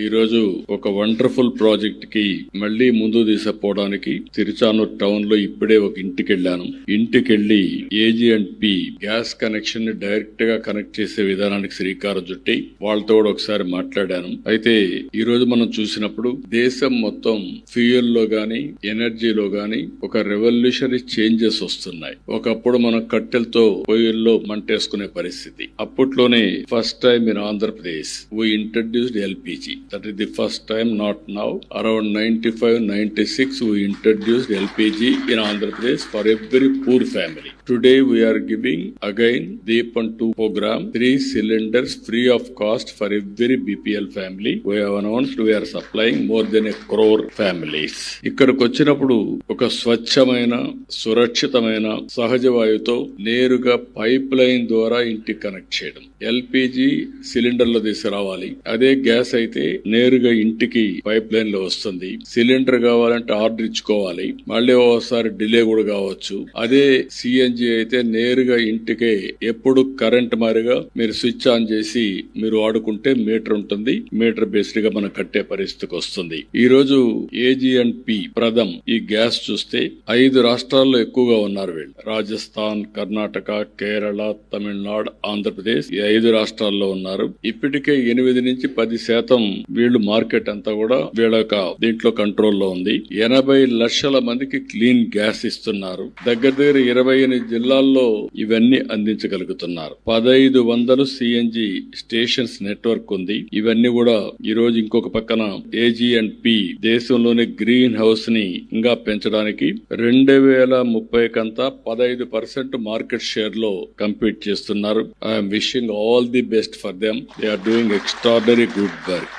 ఈ రోజు ఒక వండర్ఫుల్ ప్రాజెక్ట్ కి మళ్లీ ముందు తీసుకుపోవడానికి తిరుచానూర్ టౌన్ లో ఇప్పుడే ఒక ఇంటికెళ్లాను. ఇంటికెళ్లి AG&P గ్యాస్ కనెక్షన్ ని డైరెక్ట్ గా కనెక్ట్ చేసే విధానానికి శ్రీకారం చుట్టి వాళ్ళతో కూడా ఒకసారి మాట్లాడాను. అయితే ఈ రోజు మనం చూసినప్పుడు దేశం మొత్తం ఫ్యూయల్ లో గాని ఎనర్జీలో గాని ఒక రెవల్యూషనరీ చేంజెస్ వస్తున్నాయి. ఒకప్పుడు మనం కట్టెలతో పొయ్యిల్లో మంటేసుకునే పరిస్థితి. అప్పట్లోనే first time in Andhra Pradesh we introduced LPG. That is the first time, not now. Around 95-96 we introduced LPG in Andhra Pradesh for every poor family. Today we are giving again Deepan 2 program, 3 cylinders free of cost for every BPL family. We have announced we are supplying more than 1 crore families. ఇక్కడికి వచ్చినప్పుడు ఒక స్వచ్ఛమైన సురక్షితమైన సహజ వాయువుతో నేరుగా pipe line ద్వారా ఇంటికి connect చేయడం. LPG సిలిండర్లో తీసుకురావాలి. అదే గ్యాస్ అయితే నేరుగా ఇంటికి పైప్ లైన్ లో వస్తుంది. సిలిండర్ కావాలంటే ఆర్డర్ ఇచ్చుకోవాలి. మళ్ళీ ఒకసారి డిలే కూడా కావచ్చు. అదే CNG అయితే నేరుగా ఇంటికే ఎప్పుడు కరెంట్ మారిగా మీరు స్విచ్ ఆన్ చేసి మీరు వాడుకుంటే మీటర్ ఉంటుంది. మీటర్ బేస్డ్ గా మనం కట్టే పరిస్థితికి వస్తుంది. ఈ రోజు AG&P ప్రథమ్ ఈ గ్యాస్ చూస్తే 5 రాష్ట్రాల్లో ఎక్కువగా ఉన్నారు వీళ్ళు. రాజస్థాన్, కర్ణాటక, కేరళ, తమిళనాడు, ఆంధ్రప్రదేశ్ ఈ 5 రాష్ట్రాల్లో ఉన్నారు. ఇప్పటికే 8-10% వీళ్ళు మార్కెట్ అంతా కూడా వీళ్ళ దీంట్లో కంట్రోల్లో ఉంది. 80 లక్షల మందికి క్లీన్ గ్యాస్ ఇస్తున్నారు. దగ్గర 28 జిల్లాల్లో ఇవన్నీ అందించగలుగుతున్నారు. 1500 CNG స్టేషన్స్ నెట్వర్క్ ఉంది. ఇవన్నీ కూడా ఈ రోజు ఇంకొక పక్కన AG&P దేశంలోని గ్రీన్ హౌస్ ని ఇంకా పెంచడానికి 2030 కంతా 15% మార్కెట్ షేర్ లో కంపీట్ చేస్తున్నారు. I'm wishing all the best for them. They are doing extraordinary good work.